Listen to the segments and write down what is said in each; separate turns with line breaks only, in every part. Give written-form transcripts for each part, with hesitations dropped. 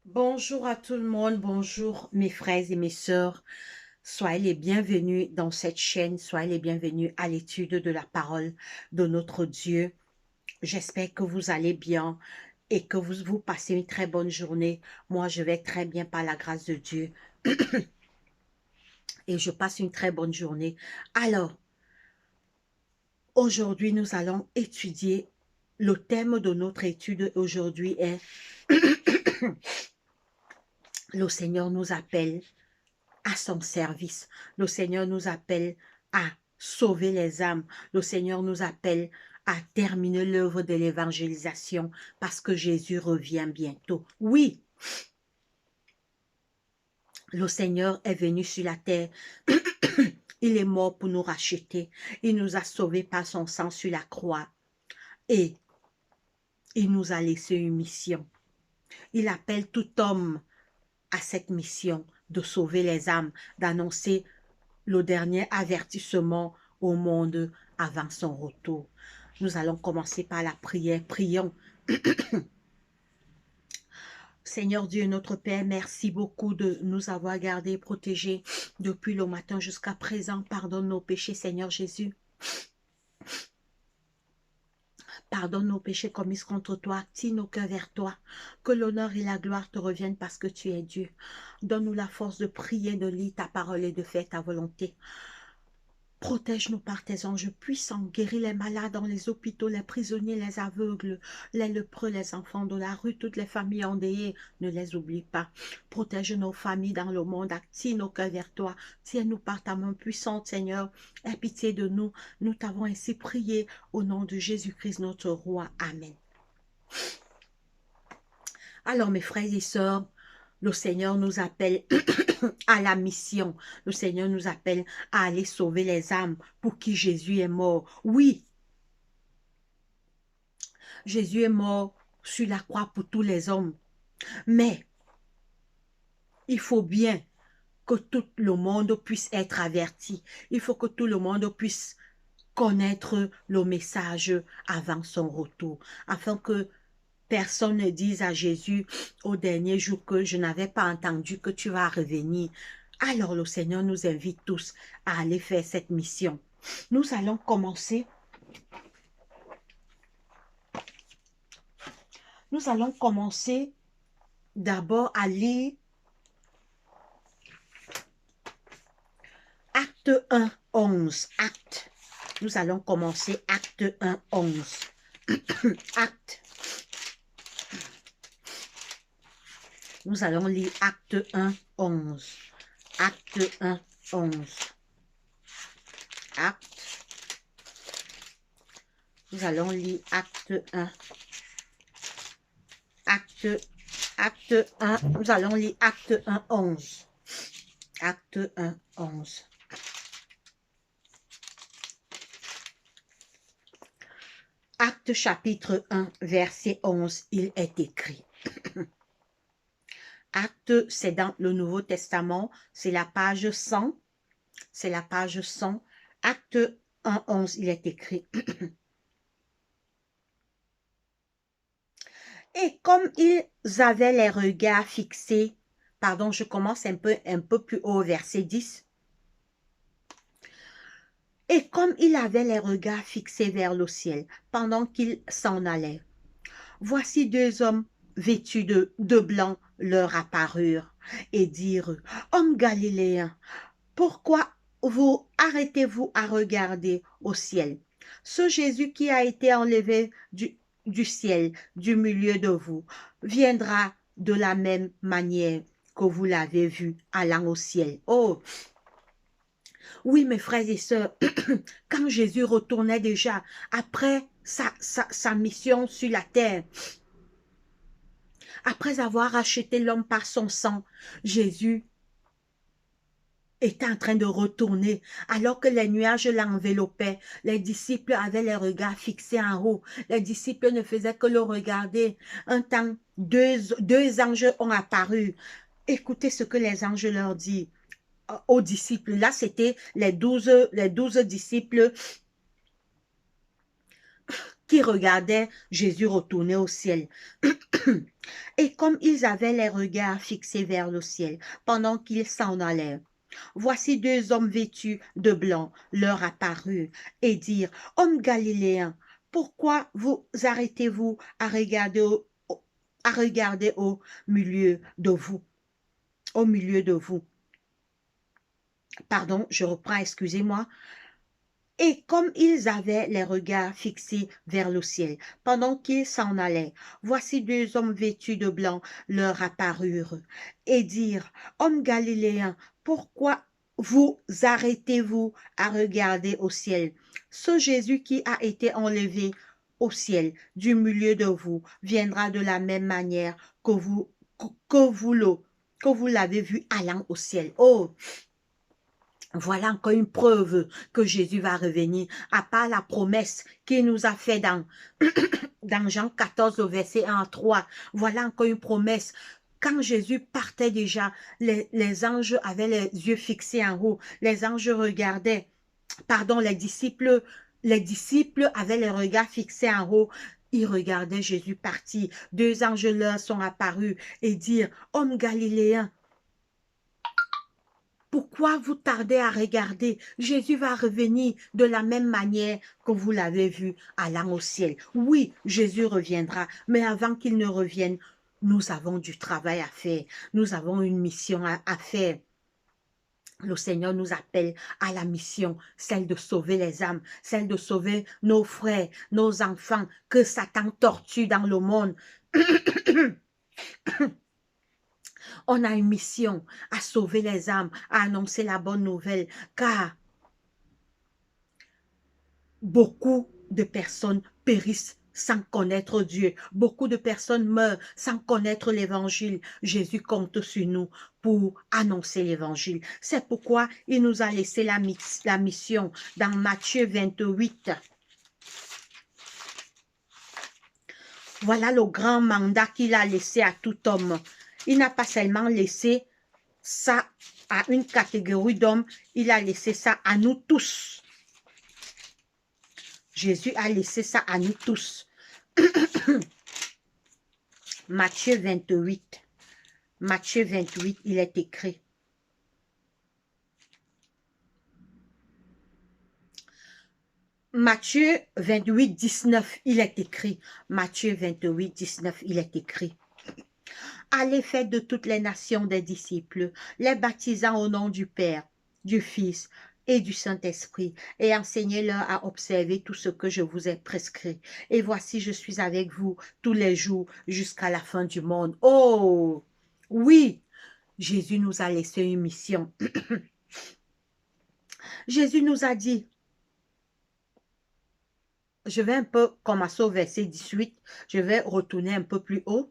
Bonjour à tout le monde, bonjour mes frères et mes sœurs. Soyez les bienvenus dans cette chaîne, soyez les bienvenus à l'étude de la parole de notre Dieu. J'espère que vous allez bien et que vous passez une très bonne journée. Moi, je vais très bien par la grâce de Dieu et je passe une très bonne journée. Alors, aujourd'hui, nous allons étudier, le thème de notre étude aujourd'hui est le Seigneur nous appelle à son service. Le Seigneur nous appelle à sauver les âmes. Le Seigneur nous appelle à terminer l'œuvre de l'évangélisation parce que Jésus revient bientôt. Oui, le Seigneur est venu sur la terre. Il est mort pour nous racheter. Il nous a sauvés par son sang sur la croix. Et il nous a laissé une mission. Il appelle tout homme à cette mission de sauver les âmes, d'annoncer le dernier avertissement au monde avant son retour. Nous allons commencer par la prière. Prions. Seigneur Dieu, notre Père, merci beaucoup de nous avoir gardés, protégés depuis le matin jusqu'à présent. Pardonne nos péchés, Seigneur Jésus. Pardonne nos péchés commis contre toi, active nos cœurs vers toi. Que l'honneur et la gloire te reviennent parce que tu es Dieu. Donne-nous la force de prier, de lire ta parole et de faire ta volonté. Protège-nous par tes anges puissants, guéris les malades dans les hôpitaux, les prisonniers, les aveugles, les lépreux, les enfants de la rue, toutes les familles endeuillées, ne les oublie pas. Protège nos familles dans le monde, active nos cœurs vers toi, tiens-nous par ta main puissante, Seigneur, aie pitié de nous. Nous t'avons ainsi prié au nom de Jésus-Christ, notre roi. Amen. Alors, mes frères et sœurs, le Seigneur nous appelle à la mission. Le Seigneur nous appelle à aller sauver les âmes pour qui Jésus est mort. Oui, Jésus est mort sur la croix pour tous les hommes. Mais il faut bien que tout le monde puisse être averti. Il faut que tout le monde puisse connaître le message avant son retour, afin que personne ne dise à Jésus au dernier jour que je n'avais pas entendu que tu vas revenir. Alors le Seigneur nous invite tous à aller faire cette mission. Nous allons commencer. Nous allons commencer d'abord à lire Acte 1, 11. Acte. Nous allons commencer Acte 1, 11. Acte. Nous allons lire Acte 1, 11. Acte 1, 11. Acte. Nous allons lire Acte 1. Acte 1. Nous allons lire Acte 1, 11. Acte 1, 11. Acte chapitre 1, verset 11, il est écrit. Acte, c'est dans le Nouveau Testament, c'est la page 100. C'est la page 100. Acte 1, 11, il est écrit. Et comme ils avaient les regards fixés, pardon, je commence un peu plus haut, verset 10. Et comme il avait les regards fixés vers le ciel, pendant qu'ils s'en allaient, voici deux hommes vêtus de blanc leur apparurent et dirent, hommes galiléens, pourquoi vous arrêtez-vous à regarder au ciel? Ce Jésus qui a été enlevé du ciel, du milieu de vous, viendra de la même manière que vous l'avez vu allant au ciel. Oh, oui, mes frères et sœurs, quand Jésus retournait déjà après sa mission sur la terre, après avoir racheté l'homme par son sang, Jésus était en train de retourner, alors que les nuages l'enveloppaient. Les disciples avaient les regards fixés en haut. Les disciples ne faisaient que le regarder. Un temps, deux anges ont apparu. Écoutez ce que les anges leur disent aux disciples. Là, c'était les douze disciples qui regardaient Jésus retourner au ciel. Et comme ils avaient les regards fixés vers le ciel pendant qu'ils s'en allaient, voici deux hommes vêtus de blanc leur apparurent et dirent, Hommes galiléens, pourquoi vous arrêtez-vous à regarder au milieu de vous? Au milieu de vous. Pardon, je reprends, excusez-moi. Et comme ils avaient les regards fixés vers le ciel, pendant qu'ils s'en allaient, voici deux hommes vêtus de blanc leur apparurent et dirent, Hommes galiléens, pourquoi vous arrêtez-vous à regarder au ciel? Ce Jésus qui a été enlevé au ciel du milieu de vous viendra de la même manière que vous l'avez vu allant au ciel. Oh! Voilà encore une preuve que Jésus va revenir, à part la promesse qu'il nous a fait dans Jean 14, au verset 1 à 3. Voilà encore une promesse. Quand Jésus partait déjà, les anges avaient les yeux fixés en haut. Les anges regardaient, pardon, les disciples avaient les regards fixés en haut. Ils regardaient Jésus partir. Deux anges leur sont apparus et dirent, Hommes galiléens, pourquoi vous tardez à regarder? Jésus va revenir de la même manière que vous l'avez vu allant au ciel. Oui, Jésus reviendra, mais avant qu'il ne revienne, nous avons du travail à faire. Nous avons une mission à faire. Le Seigneur nous appelle à la mission, celle de sauver les âmes, celle de sauver nos frères, nos enfants, que Satan tortue dans le monde. On a une mission à sauver les âmes, à annoncer la bonne nouvelle, car beaucoup de personnes périssent sans connaître Dieu. Beaucoup de personnes meurent sans connaître l'évangile. Jésus compte sur nous pour annoncer l'évangile. C'est pourquoi il nous a laissé la mission dans Matthieu 28. Voilà le grand mandat qu'il a laissé à tout homme. Il n'a pas seulement laissé ça à une catégorie d'hommes, il a laissé ça à nous tous. Jésus a laissé ça à nous tous. Matthieu 28. Matthieu 28, il est écrit. Matthieu 28, 19, il est écrit. Matthieu 28, 19, il est écrit. Allez faire de toutes les nations des disciples, les baptisant au nom du Père, du Fils et du Saint-Esprit, et enseignez-leur à observer tout ce que je vous ai prescrit. Et voici, je suis avec vous tous les jours jusqu'à la fin du monde. Oh, oui, Jésus nous a laissé une mission. Jésus nous a dit, je vais un peu commencer au verset 18, je vais retourner un peu plus haut.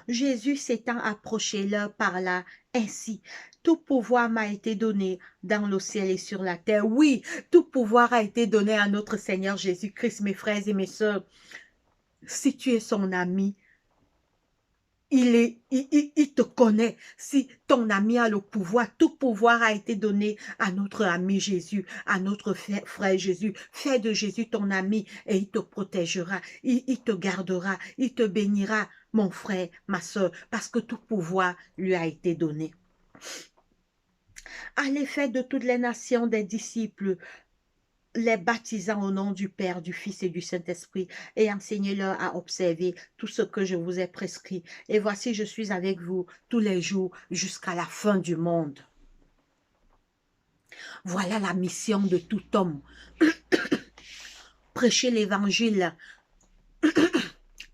Jésus s'étant approché leur parla ainsi. Tout pouvoir m'a été donné dans le ciel et sur la terre. Oui, tout pouvoir a été donné à notre Seigneur Jésus-Christ, mes frères et mes sœurs. Si tu es son ami, il te connaît. Si ton ami a le pouvoir, tout pouvoir a été donné à notre ami Jésus, à notre frère Jésus. Fais de Jésus ton ami et il te protégera, il te gardera, il te bénira, mon frère, ma soeur, parce que tout pouvoir lui a été donné. Allez faire de toutes les nations des disciples, les baptisant au nom du Père, du Fils et du Saint-Esprit, et enseignez-leur à observer tout ce que je vous ai prescrit. Et voici, je suis avec vous tous les jours jusqu'à la fin du monde. Voilà la mission de tout homme. Prêcher l'évangile.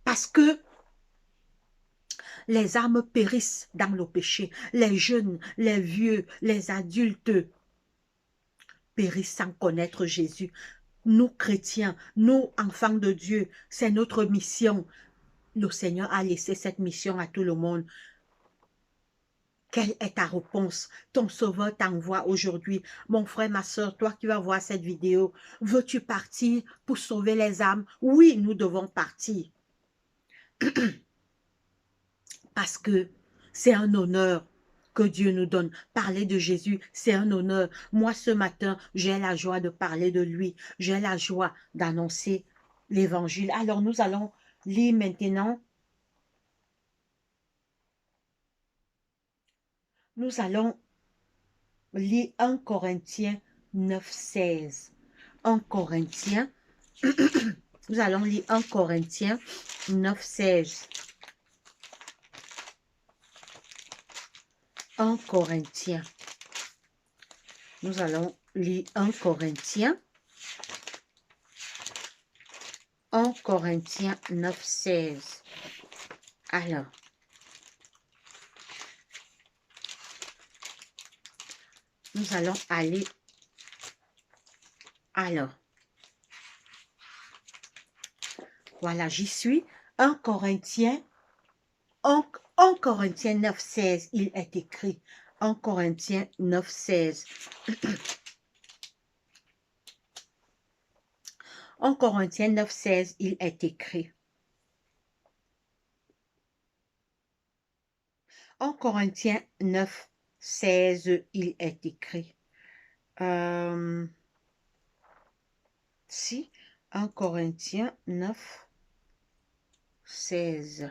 Parce que les âmes périssent dans le péché. Les jeunes, les vieux, les adultes périssent sans connaître Jésus. Nous, chrétiens, nous, enfants de Dieu, c'est notre mission. Le Seigneur a laissé cette mission à tout le monde. Quelle est ta réponse? Ton Sauveur t'envoie aujourd'hui. Mon frère, ma soeur, toi qui vas voir cette vidéo, veux-tu partir pour sauver les âmes? Oui, nous devons partir. Parce que c'est un honneur que Dieu nous donne. Parler de Jésus, c'est un honneur. Moi, ce matin, j'ai la joie de parler de lui. J'ai la joie d'annoncer l'évangile. Alors nous allons lire maintenant, nous allons lire 1 Corinthiens 9, 16. 1 Corinthiens, nous allons lire 1 Corinthiens 9, 16. 1 Corinthiens. Nous allons lire 1 Corinthiens. 1 Corinthiens 9, 16. Alors, nous allons aller. Alors, voilà, j'y suis. 1 Corinthiens, 1 Corinthiens 9, 16, il est écrit. 1 Corinthiens 9, 16. 1 Corinthiens 9, 16, il est écrit. 1 Corinthiens 9, 16, il est écrit. Si, 1 Corinthiens 9, 16.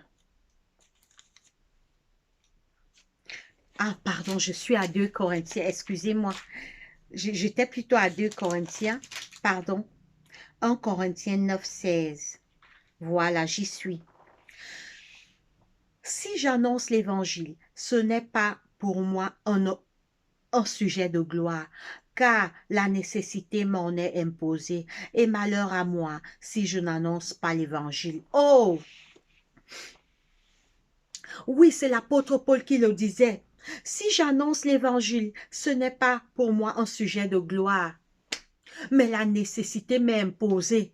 Ah, pardon, je suis à 2 Corinthiens, excusez-moi. J'étais plutôt à 2 Corinthiens, pardon. 1 Corinthiens 9, 16. Voilà, j'y suis. Si j'annonce l'évangile, ce n'est pas pour moi un sujet de gloire, car la nécessité m'en est imposée, et malheur à moi si je n'annonce pas l'évangile. Oh! Oui, c'est l'apôtre Paul qui le disait. Si j'annonce l'évangile, ce n'est pas pour moi un sujet de gloire, mais la nécessité m'est imposée.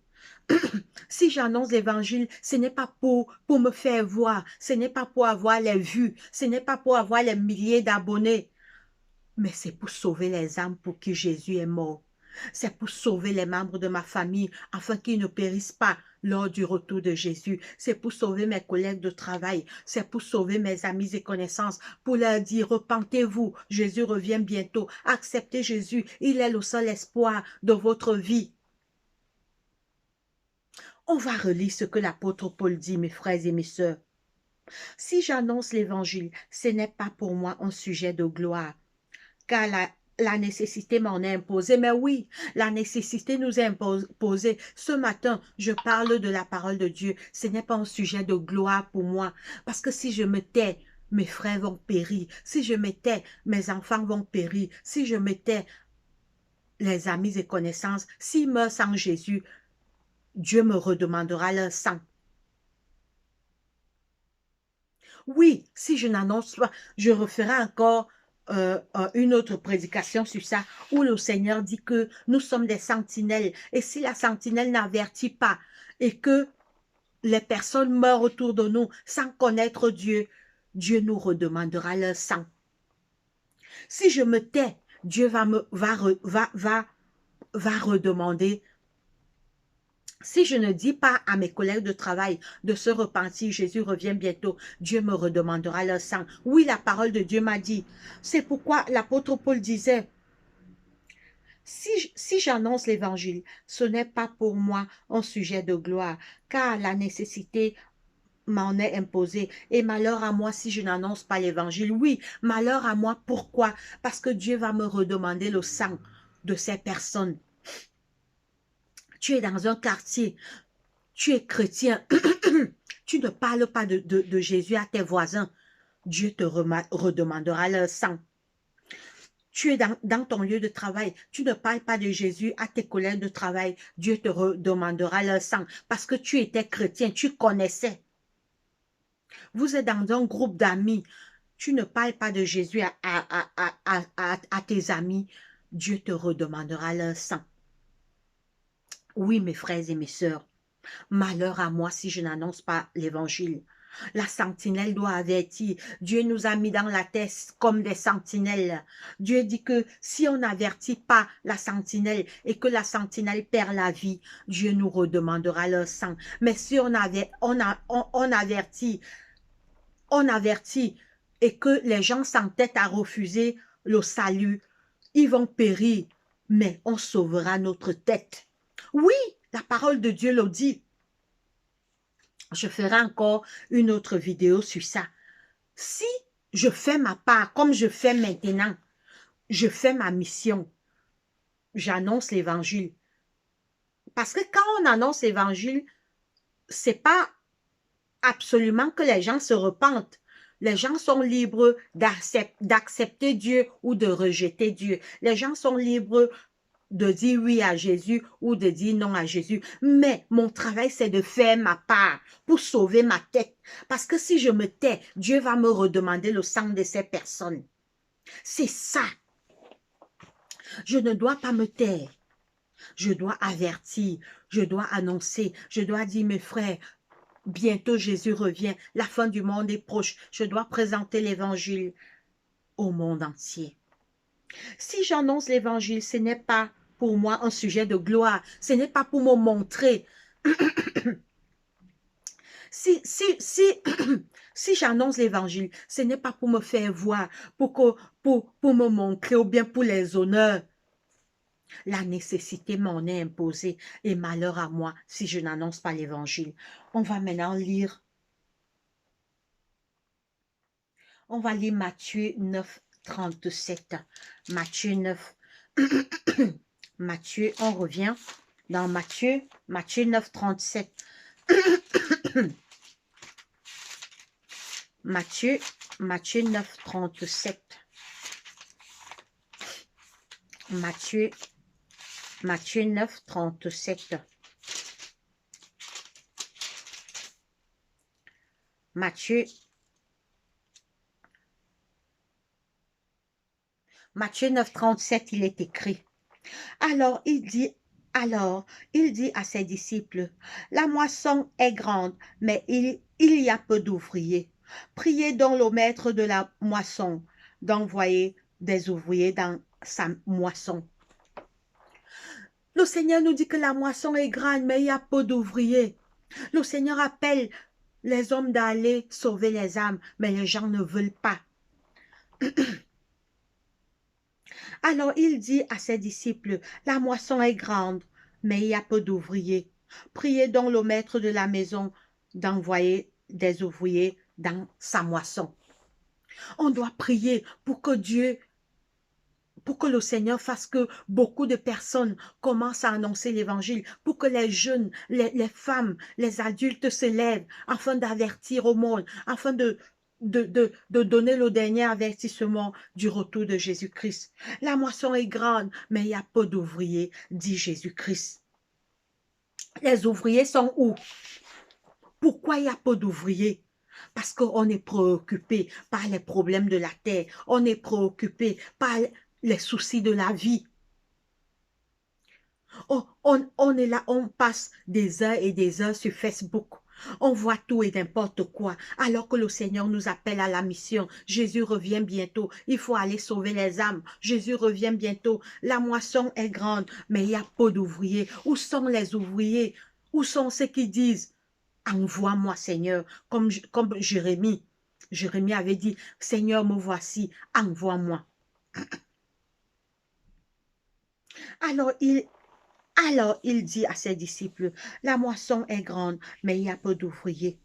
Si j'annonce l'évangile, ce n'est pas pour me faire voir, ce n'est pas pour avoir les vues, ce n'est pas pour avoir les milliers d'abonnés, mais c'est pour sauver les âmes pour qui Jésus est mort. C'est pour sauver les membres de ma famille afin qu'ils ne périssent pas lors du retour de Jésus. C'est pour sauver mes collègues de travail. C'est pour sauver mes amis et connaissances. Pour leur dire, repentez-vous, Jésus revient bientôt. Acceptez Jésus, il est le seul espoir de votre vie. On va relire ce que l'apôtre Paul dit, mes frères et mes sœurs. Si j'annonce l'évangile, ce n'est pas pour moi un sujet de gloire, car la nécessité m'en est imposée. Mais oui, la nécessité nous est imposée. Ce matin, je parle de la parole de Dieu. Ce n'est pas un sujet de gloire pour moi. Parce que si je me tais, mes frères vont périr. Si je me tais, mes enfants vont périr. Si je me tais, les amis et connaissances, s'ils meurent sans Jésus, Dieu me redemandera leur sang. Oui, si je n'annonce pas, je referai encore une autre prédication sur ça, où le Seigneur dit que nous sommes des sentinelles. Et si la sentinelle n'avertit pas et que les personnes meurent autour de nous sans connaître Dieu, Dieu nous redemandera leur sang. Si je me tais, Dieu va redemander. Si je ne dis pas à mes collègues de travail de se repentir, Jésus revient bientôt, Dieu me redemandera leur sang. Oui, la parole de Dieu m'a dit. C'est pourquoi l'apôtre Paul disait, si j'annonce l'évangile, ce n'est pas pour moi un sujet de gloire, car la nécessité m'en est imposée. Et malheur à moi si je n'annonce pas l'évangile. Oui, malheur à moi. Pourquoi? Parce que Dieu va me redemander le sang de ces personnes. Tu es dans un quartier, tu es chrétien, tu ne parles pas de Jésus à tes voisins, Dieu te redemandera leur sang. Tu es dans ton lieu de travail, tu ne parles pas de Jésus à tes collègues de travail, Dieu te redemandera leur sang, parce que tu étais chrétien, tu connaissais. Vous êtes dans un groupe d'amis, tu ne parles pas de Jésus à tes amis, Dieu te redemandera leur sang. Oui, mes frères et mes sœurs, malheur à moi si je n'annonce pas l'évangile. La sentinelle doit avertir. Dieu nous a mis dans la tête comme des sentinelles. Dieu dit que si on n'avertit pas la sentinelle et que la sentinelle perd la vie, Dieu nous redemandera leur sang. Mais si on avertit et que les gens s'entêtent à refuser le salut, ils vont périr, mais on sauvera notre tête. Oui, la parole de Dieu le dit. Je ferai encore une autre vidéo sur ça. Si je fais ma part, comme je fais maintenant, je fais ma mission, j'annonce l'évangile. Parce que quand on annonce l'évangile, c'est pas absolument que les gens se repentent. Les gens sont libres d'accepter Dieu ou de rejeter Dieu. Les gens sont libres de dire oui à Jésus ou de dire non à Jésus. Mais mon travail, c'est de faire ma part pour sauver ma tête. Parce que si je me tais, Dieu va me redemander le sang de ces personnes. C'est ça. Je ne dois pas me taire. Je dois avertir, je dois annoncer, je dois dire mes frères, bientôt Jésus revient, la fin du monde est proche, je dois présenter l'évangile au monde entier. Si j'annonce l'évangile, ce n'est pas pour moi un sujet de gloire, ce n'est pas pour me montrer. Si j'annonce l'évangile, ce n'est pas pour me faire voir, pour me montrer ou bien pour les honneurs. La nécessité m'en est imposée et malheur à moi si je n'annonce pas l'évangile. On va maintenant lire. On va lire Matthieu 9, 37. Matthieu 9. Matthieu, on revient dans Matthieu 9, 37. Matthieu 9, 37. Matthieu 9, 37. Matthieu 9, 37, il est écrit. Alors il dit à ses disciples, la moisson est grande, mais il y a peu d'ouvriers. Priez donc le maître de la moisson d'envoyer des ouvriers dans sa moisson. Le Seigneur nous dit que la moisson est grande, mais il y a peu d'ouvriers. Le Seigneur appelle les hommes d'aller sauver les âmes, mais les gens ne veulent pas. Alors il dit à ses disciples, la moisson est grande, mais il y a peu d'ouvriers. Priez donc le maître de la maison d'envoyer des ouvriers dans sa moisson. On doit prier pour que Dieu, pour que le Seigneur fasse que beaucoup de personnes commencent à annoncer l'évangile, pour que les jeunes, les femmes, les adultes se lèvent afin d'avertir au monde, afin de donner le dernier avertissement du retour de Jésus-Christ. La moisson est grande, mais il y a peu d'ouvriers, dit Jésus-Christ. Les ouvriers sont où? Pourquoi il y a peu d'ouvriers? Parce qu'on est préoccupé par les problèmes de la terre, on est préoccupé par les soucis de la vie. On est là, on passe des heures et des heures sur Facebook. On voit tout et n'importe quoi, alors que le Seigneur nous appelle à la mission. Jésus revient bientôt, il faut aller sauver les âmes. Jésus revient bientôt, la moisson est grande, mais il y a peu d'ouvriers. Où sont les ouvriers? Où sont ceux qui disent, envoie-moi Seigneur, comme Jérémie. Jérémie avait dit, Seigneur, me voici, envoie-moi. Alors il dit à ses disciples, la moisson est grande, mais il y a peu d'ouvriers.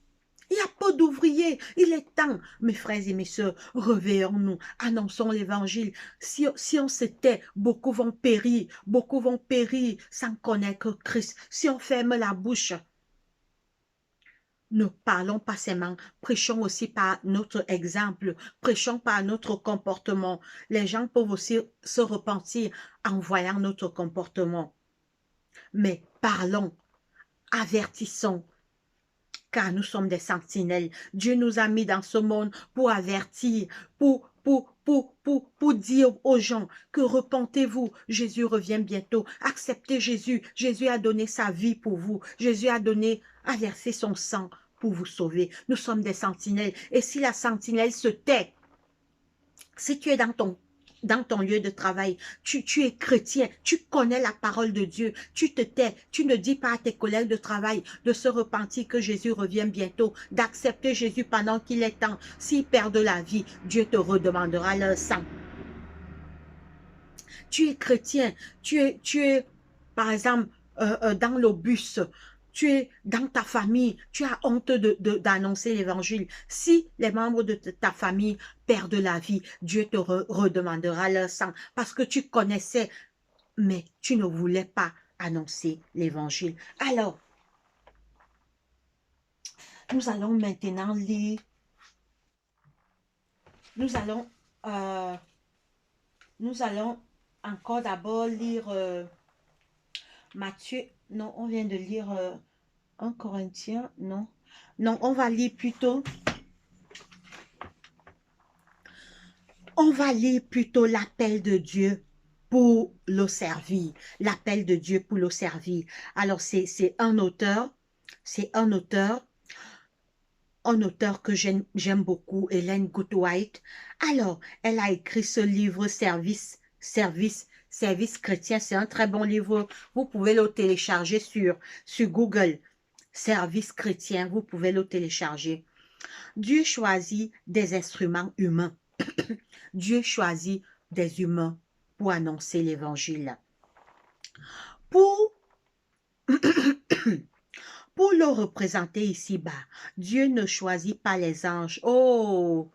Il y a peu d'ouvriers. Il est temps, mes frères et mes sœurs, réveillons-nous, annonçons l'évangile. Si on se tait, beaucoup vont périr sans connaître Christ. Si on ferme la bouche, ne parlons pas seulement, prêchons aussi par notre exemple, prêchons par notre comportement. Les gens peuvent aussi se repentir en voyant notre comportement. Mais parlons, avertissons, car nous sommes des sentinelles. Dieu nous a mis dans ce monde pour avertir, pour dire aux gens que repentez-vous, Jésus revient bientôt. Acceptez Jésus. Jésus a donné sa vie pour vous. Jésus a versé son sang pour vous sauver. Nous sommes des sentinelles. Et si la sentinelle se tait, si tu es dans ton lieu de travail, tu es chrétien, tu connais la parole de Dieu, tu te tais, tu ne dis pas à tes collègues de travail de se repentir que Jésus revient bientôt, d'accepter Jésus pendant qu'il est temps. S'ils perdent la vie, Dieu te redemandera leur sang. Tu es chrétien, tu es par exemple, dans le bus, tu es dans ta famille, tu as honte d'annoncer l'évangile. Si les membres de ta famille perdent la vie, Dieu te redemandera leur sang parce que tu connaissais, mais tu ne voulais pas annoncer l'évangile. Alors, nous allons maintenant lire, nous allons, euh, nous allons encore d'abord lire Matthieu. Non, on vient de lire 1 Corinthiens, non. Non, on va lire plutôt l'appel de Dieu pour le servir. L'appel de Dieu pour le servir. Alors, c'est un auteur que j'aime beaucoup, Ellen Goodwhite. Alors, elle a écrit ce livre Service chrétien. C'est un très bon livre. Vous pouvez le télécharger sur Google. Service chrétien, vous pouvez le télécharger. Dieu choisit des instruments humains. Dieu choisit des humains pour annoncer l'évangile. Pour le représenter ici-bas, Dieu ne choisit pas les anges. Oh,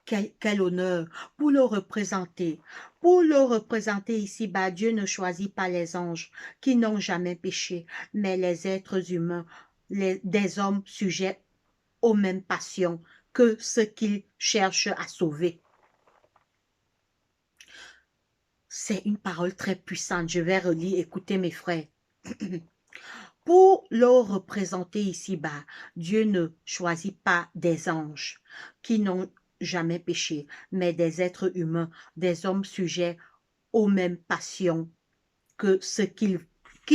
quel honneur pour le représenter. Pour le représenter ici-bas, Dieu ne choisit pas les anges qui n'ont jamais péché, mais les êtres humains, des hommes sujets aux mêmes passions que ceux qu'ils cherchent à sauver. C'est une parole très puissante. Je vais relire, écoutez mes frères. Pour le représenter ici-bas, Dieu ne choisit pas des anges qui n'ont jamais péché, mais des êtres humains, des hommes sujets aux mêmes passions que ceux qu'il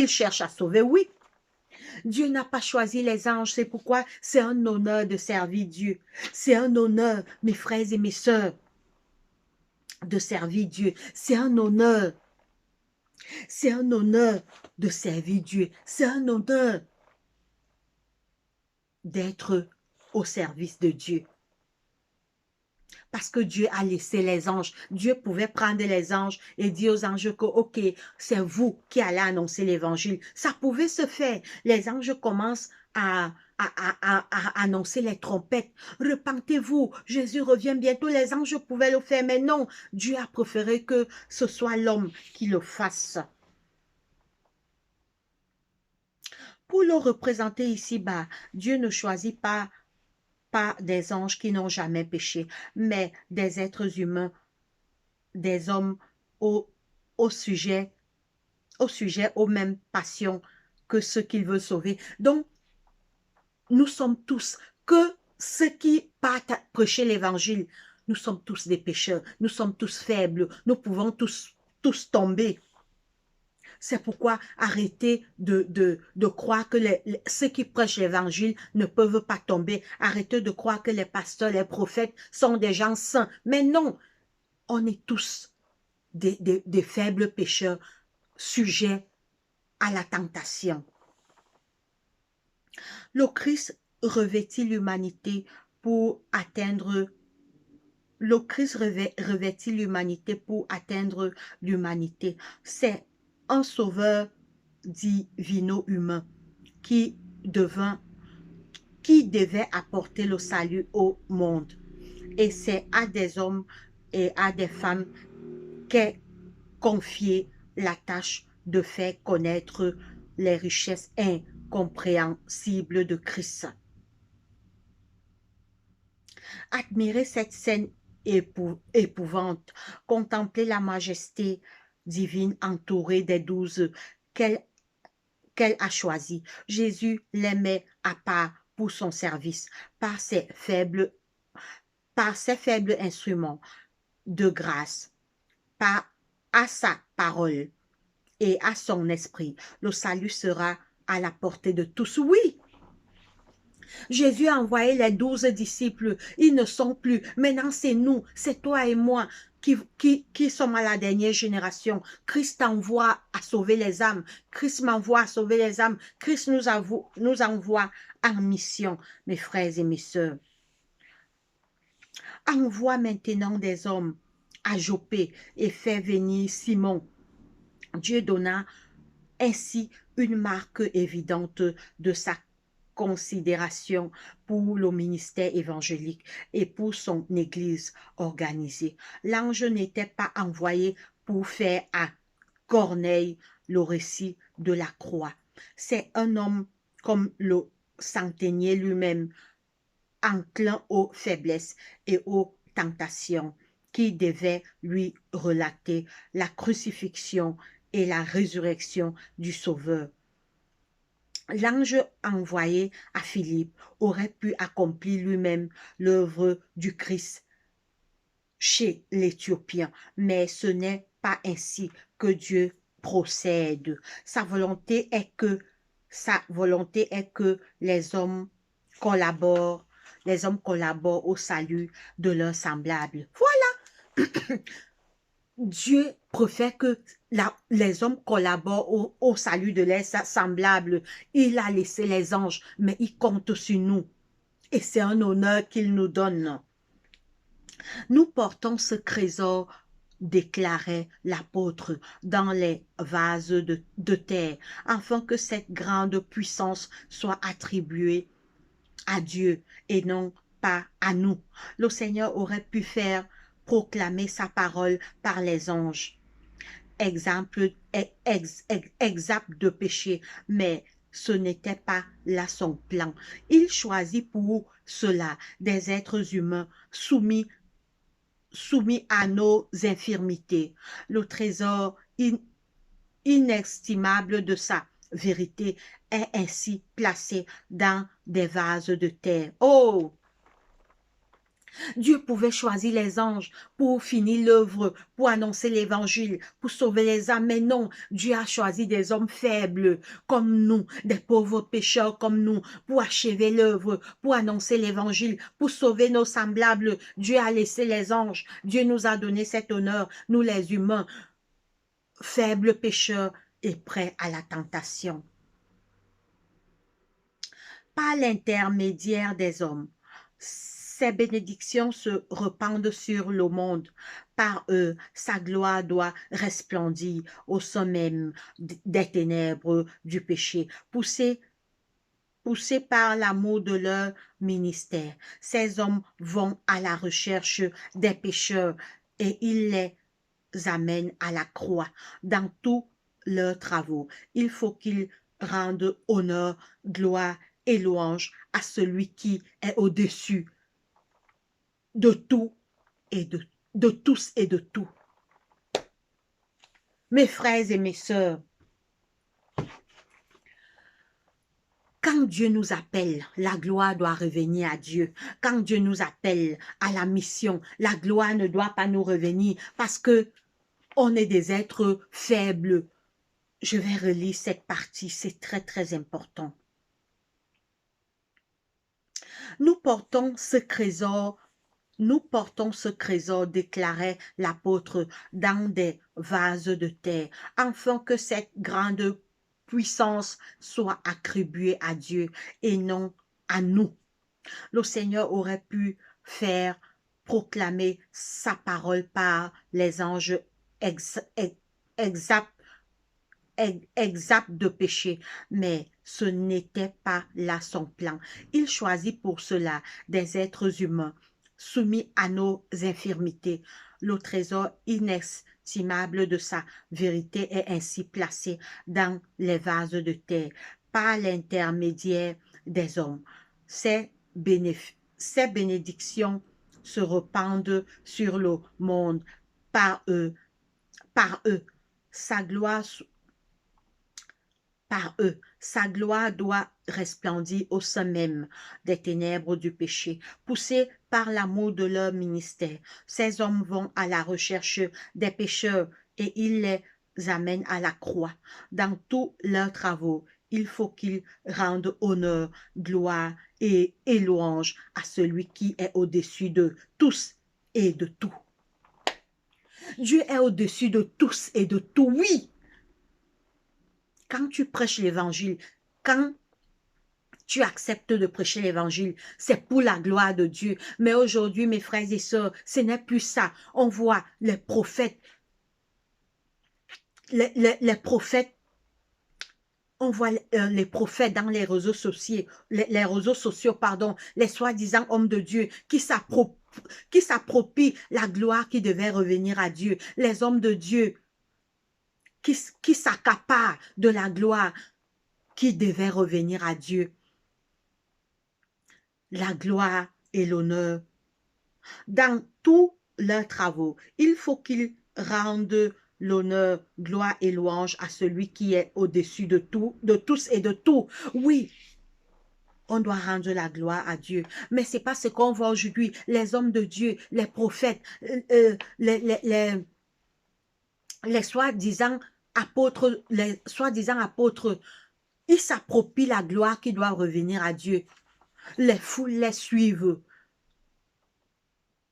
cherche à sauver. Oui, Dieu n'a pas choisi les anges, c'est pourquoi c'est un honneur de servir Dieu. C'est un honneur, mes frères et mes sœurs, de servir Dieu. C'est un honneur. C'est un honneur de servir Dieu. C'est un honneur d'être au service de Dieu. Parce que Dieu a laissé les anges. Dieu pouvait prendre les anges et dire aux anges que, ok, c'est vous qui allez annoncer l'évangile. Ça pouvait se faire. Les anges commencent à annoncer les trompettes. Repentez-vous, Jésus revient bientôt. Les anges pouvaient le faire, mais non. Dieu a préféré que ce soit l'homme qui le fasse. Pour le représenter ici-bas, Dieu ne choisit pas des anges qui n'ont jamais péché, mais des êtres humains, des hommes au sujet, aux mêmes passions que ceux qu'il veut sauver. Donc, nous sommes tous, que ceux qui partent prêcher l'évangile, nous sommes tous des pécheurs, nous sommes tous faibles, nous pouvons tous tomber. C'est pourquoi arrêtez de croire que ceux qui prêchent l'évangile ne peuvent pas tomber. Arrêtez de croire que les pasteurs, les prophètes sont des gens saints. Mais non, on est tous des faibles pécheurs sujets à la tentation. Le Christ revêtit l'humanité pour atteindre l'humanité. C'est un sauveur divino-humain qui devait apporter le salut au monde. Et c'est à des hommes et à des femmes qu'est confiée la tâche de faire connaître les richesses incompréhensibles de Christ. Admirer cette scène épouvante, contempler la majesté divine entourée des 12 qu'elle a choisis. Jésus les met à part pour son service par ses faibles instruments de grâce, à sa parole et à son esprit. Le salut sera à la portée de tous. Oui, Jésus a envoyé les 12 disciples. Ils ne sont plus. Maintenant, c'est nous, c'est toi et moi qui sommes à la dernière génération. Christ t'envoie à sauver les âmes. Christ m'envoie à sauver les âmes. Christ nous envoie en mission, mes frères et mes sœurs. Envoie maintenant des hommes à Jopé et fais venir Simon. Dieu donna ainsi une marque évidente de sa considération pour le ministère évangélique et pour son église organisée. L'ange n'était pas envoyé pour faire à Corneille le récit de la croix. C'est un homme comme le centenier lui-même, enclin aux faiblesses et aux tentations, qui devait lui relater la crucifixion et la résurrection du Sauveur. L'ange envoyé à Philippe aurait pu accomplir lui-même l'œuvre du Christ chez l'Éthiopien, mais ce n'est pas ainsi que Dieu procède. Sa volonté est que collaborent, les hommes collaborent au salut de leurs semblables. Voilà, Dieu préfère que les hommes collaborent au salut de leurs semblables. Il a laissé les anges, mais il compte sur nous. Et c'est un honneur qu'il nous donne. Nous portons ce trésor, déclarait l'apôtre, dans les vases de terre, afin que cette grande puissance soit attribuée à Dieu et non pas à nous. Le Seigneur aurait pu faire proclamer sa parole par les anges, exemple exact de péché, mais ce n'était pas là son plan. Il choisit pour cela des êtres humains soumis à nos infirmités. Le trésor inestimable de sa vérité est ainsi placé dans des vases de terre. Oh! Dieu pouvait choisir les anges pour finir l'œuvre, pour annoncer l'évangile, pour sauver les âmes, mais non, Dieu a choisi des hommes faibles comme nous, des pauvres pécheurs comme nous, pour achever l'œuvre, pour annoncer l'évangile, pour sauver nos semblables. Dieu a laissé les anges, Dieu nous a donné cet honneur, nous les humains, faibles pécheurs et prêts à la tentation. Par l'intermédiaire des hommes, ces bénédictions se répandent sur le monde. Par eux, sa gloire doit resplendir au sein même des ténèbres du péché. Poussés par l'amour de leur ministère, ces hommes vont à la recherche des pécheurs et ils les amènent à la croix. Dans tous leurs travaux, il faut qu'ils rendent honneur, gloire et louange à celui qui est au-dessus de tout et de tous et de tout. Mes frères et mes sœurs, quand Dieu nous appelle, la gloire doit revenir à Dieu. Quand Dieu nous appelle à la mission, la gloire ne doit pas nous revenir parce que on est des êtres faibles. Je vais relire cette partie, c'est très très important. Nous portons ce trésor, déclarait l'apôtre, dans des vases de terre, afin que cette grande puissance soit attribuée à Dieu et non à nous. Le Seigneur aurait pu faire proclamer sa parole par les anges exacts de péché, mais ce n'était pas là son plan. Il choisit pour cela des êtres humains soumis à nos infirmités. Le trésor inestimable de sa vérité est ainsi placé dans les vases de terre par l'intermédiaire des hommes. Ces bénédictions se répandent sur le monde par eux. Sa gloire doit resplendir au sein même des ténèbres du péché. Poussés par l'amour de leur ministère, ces hommes vont à la recherche des pécheurs et ils les amènent à la croix. Dans tous leurs travaux, il faut qu'ils rendent honneur, gloire et louange à celui qui est au-dessus de tous et de tout. Dieu est au-dessus de tous et de tout, oui. Quand tu prêches l'évangile, quand tu acceptes de prêcher l'évangile, c'est pour la gloire de Dieu. Mais aujourd'hui, mes frères et sœurs, ce n'est plus ça. On voit les prophètes, les prophètes On voit les prophètes dans les réseaux sociaux, pardon, les soi-disant hommes de Dieu qui s'approprient la gloire qui devait revenir à Dieu, les hommes de Dieu qui s'accaparent de la gloire qui devait revenir à Dieu. La gloire et l'honneur. Dans tous leurs travaux, il faut qu'ils rendent l'honneur, gloire et louange à celui qui est au-dessus de tout, de tous et de tout. Oui, on doit rendre la gloire à Dieu. Mais ce n'est pas ce qu'on voit aujourd'hui. Les hommes de Dieu, les prophètes, les soi-disant apôtres, ils s'approprient la gloire qui doit revenir à Dieu. Les foules les suivent.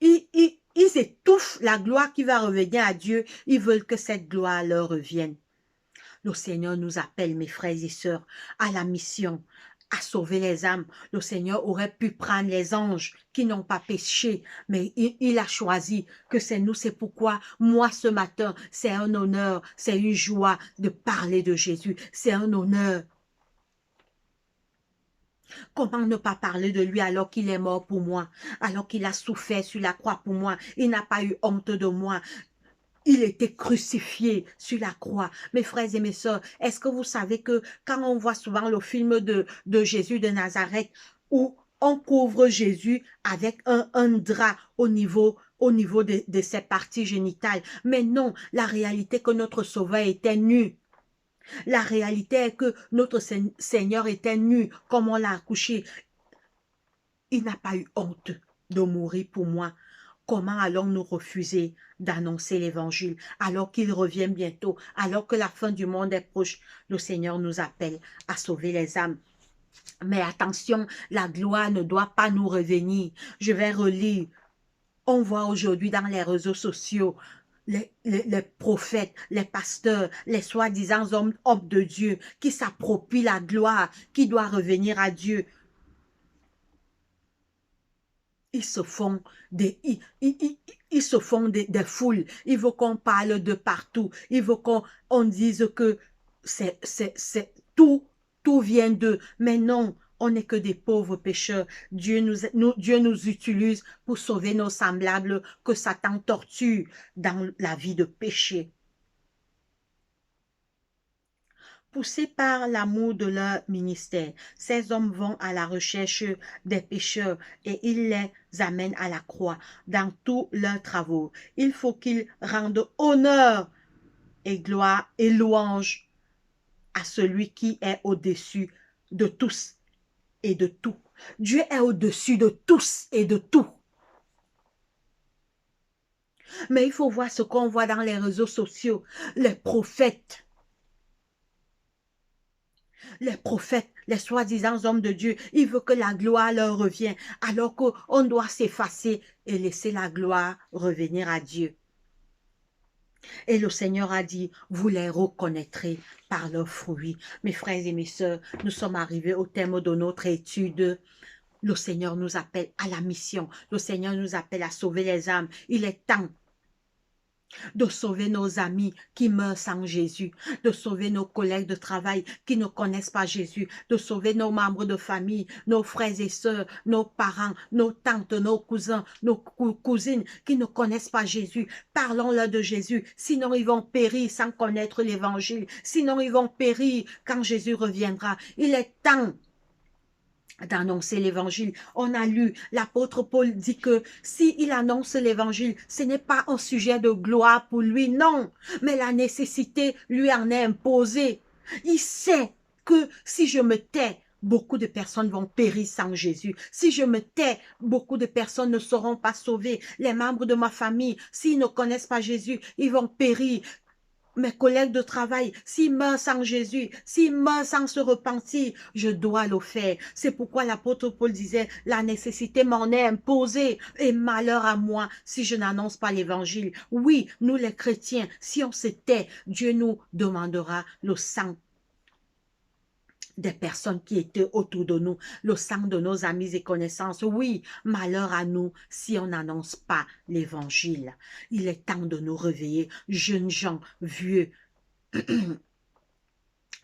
Ils étouffent la gloire qui va revenir à Dieu. Ils veulent que cette gloire leur revienne. Le Seigneur nous appelle, mes frères et sœurs, à la mission, à sauver les âmes. Le Seigneur aurait pu prendre les anges qui n'ont pas péché, mais il a choisi que c'est nous. C'est pourquoi moi, ce matin, c'est un honneur, c'est une joie de parler de Jésus. C'est un honneur. Comment ne pas parler de lui alors qu'il est mort pour moi, alors qu'il a souffert sur la croix pour moi, il n'a pas eu honte de moi. Il était crucifié sur la croix. Mes frères et mes sœurs, est-ce que vous savez que quand on voit souvent le film de Jésus de Nazareth, où on couvre Jésus avec un drap au niveau de ses parties génitales, mais non, la réalité que notre Sauveur était nu. La réalité est que notre Seigneur était nu, comme on l'a accouché. Il n'a pas eu honte de mourir pour moi. Comment allons-nous refuser d'annoncer l'évangile alors qu'il revient bientôt, alors que la fin du monde est proche? Le Seigneur nous appelle à sauver les âmes. Mais attention, la gloire ne doit pas nous revenir. Je vais relire. On voit aujourd'hui dans les réseaux sociaux les prophètes, les pasteurs, les soi-disant hommes de Dieu qui s'approprient la gloire qui doit revenir à Dieu. Ils se font ils se font des foules. Il faut qu'on parle de partout. Il faut qu'on dise que tout vient d'eux. Mais non, on n'est que des pauvres pécheurs. Dieu nous utilise pour sauver nos semblables que Satan torture dans la vie de péché. Poussés par l'amour de leur ministère, ces hommes vont à la recherche des pécheurs et ils les amènent à la croix dans tous leurs travaux. Il faut qu'ils rendent honneur et gloire et louange à celui qui est au-dessus de tous et de tout. Dieu est au-dessus de tous et de tout. Mais il faut voir ce qu'on voit dans les réseaux sociaux, les prophètes, les soi-disant hommes de Dieu, ils veulent que la gloire leur revienne, alors qu'on doit s'effacer et laisser la gloire revenir à Dieu. Et le Seigneur a dit, vous les reconnaîtrez par leurs fruits. Mes frères et mes sœurs, nous sommes arrivés au terme de notre étude. Le Seigneur nous appelle à la mission. Le Seigneur nous appelle à sauver les âmes. Il est temps de sauver nos amis qui meurent sans Jésus, de sauver nos collègues de travail qui ne connaissent pas Jésus, de sauver nos membres de famille, nos frères et sœurs, nos parents, nos tantes, nos cousins, nos cousines qui ne connaissent pas Jésus. Parlons-leur de Jésus, sinon ils vont périr sans connaître l'évangile, sinon ils vont périr quand Jésus reviendra. Il est temps d'annoncer l'évangile. On a lu, l'apôtre Paul dit que s'il annonce l'évangile, ce n'est pas un sujet de gloire pour lui, non, mais la nécessité lui en est imposée. Il sait que si je me tais, beaucoup de personnes vont périr sans Jésus. Si je me tais, beaucoup de personnes ne seront pas sauvées. Les membres de ma famille, s'ils ne connaissent pas Jésus, ils vont périr. Mes collègues de travail, s'ils meurent sans Jésus, s'ils meurent sans se repentir, je dois le faire. C'est pourquoi l'apôtre Paul disait, la nécessité m'en est imposée et malheur à moi si je n'annonce pas l'évangile. Oui, nous les chrétiens, si on se tait, Dieu nous demandera le sang des personnes qui étaient autour de nous, le sang de nos amis et connaissances. Oui, malheur à nous si on n'annonce pas l'évangile. Il est temps de nous réveiller, jeunes gens, vieux,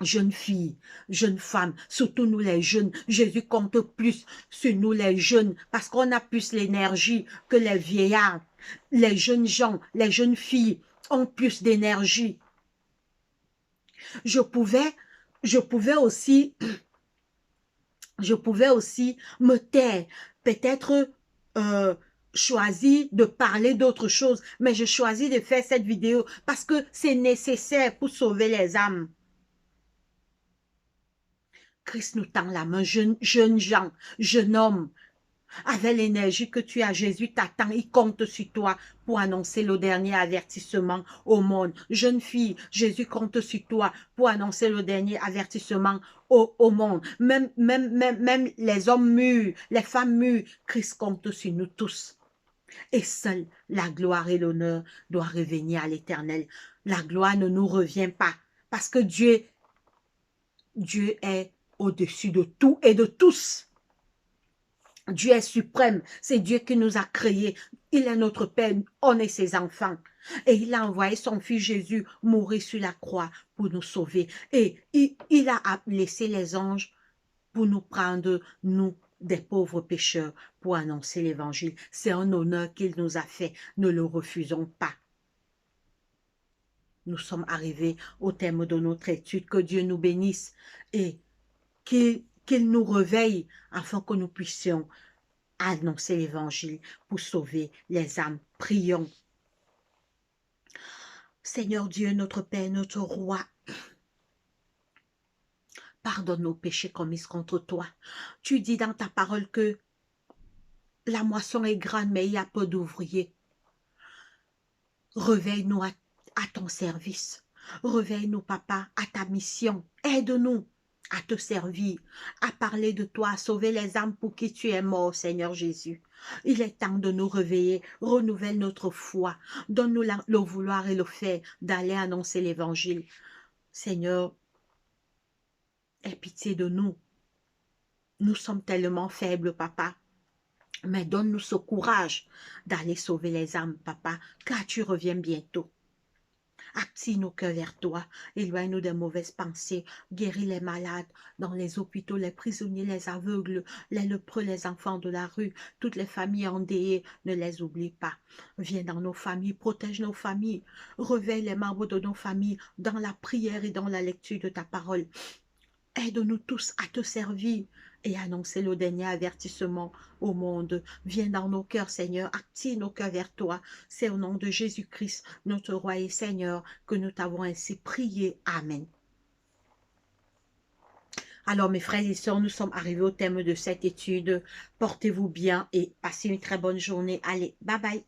Jeunes filles, jeunes femmes, surtout nous les jeunes, Jésus compte plus sur nous les jeunes parce qu'on a plus l'énergie que les vieillards. Les jeunes gens, les jeunes filles ont plus d'énergie. Je pouvais, je pouvais aussi, je pouvais aussi me taire, peut-être choisir de parler d'autre chose, mais je choisis de faire cette vidéo parce que c'est nécessaire pour sauver les âmes. Christ nous tend la main, jeunes gens, jeune homme, avec l'énergie que tu as, Jésus t'attend, il compte sur toi pour annoncer le dernier avertissement au monde. Jeune fille, Jésus compte sur toi pour annoncer le dernier avertissement au monde. Même les hommes mûrs, les femmes mûres, Christ compte sur nous tous. Et seule la gloire et l'honneur doivent revenir à l'Éternel. La gloire ne nous revient pas parce que Dieu est au-dessus de tout et de tous. Dieu est suprême, c'est Dieu qui nous a créés. Il est notre Père, on est ses enfants. Et il a envoyé son fils Jésus mourir sur la croix pour nous sauver. Et il a laissé les anges pour nous prendre, nous, des pauvres pécheurs, pour annoncer l'évangile. C'est un honneur qu'il nous a fait, ne le refusons pas. Nous sommes arrivés au terme de notre étude. Que Dieu nous bénisse et qu'il nous réveille afin que nous puissions annoncer l'évangile pour sauver les âmes. Prions. Seigneur Dieu, notre Père, notre Roi, pardonne nos péchés commis contre toi. Tu dis dans ta parole que la moisson est grande, mais il y a peu d'ouvriers. Réveille-nous à ton service. Réveille-nous, Papa, à ta mission. Aide-nous à te servir, à parler de toi, à sauver les âmes pour qui tu es mort, Seigneur Jésus. Il est temps de nous réveiller, renouvelle notre foi, donne-nous le vouloir et le faire d'aller annoncer l'évangile. Seigneur, aie pitié de nous. Nous sommes tellement faibles, Papa, mais donne-nous ce courage d'aller sauver les âmes, Papa, car tu reviens bientôt. Attire nos cœurs vers toi, éloigne-nous des mauvaises pensées, guéris les malades dans les hôpitaux, les prisonniers, les aveugles, les lépreux, les enfants de la rue, toutes les familles endeuillées, ne les oublie pas. Viens dans nos familles, protège nos familles, réveille les membres de nos familles dans la prière et dans la lecture de ta parole. Aide-nous tous à te servir et annoncer le dernier avertissement au monde. Viens dans nos cœurs, Seigneur, attire nos cœurs vers toi. C'est au nom de Jésus-Christ, notre Roi et Seigneur, que nous t'avons ainsi prié. Amen. Alors, mes frères et sœurs, nous sommes arrivés au terme de cette étude. Portez-vous bien et passez une très bonne journée. Allez, bye bye.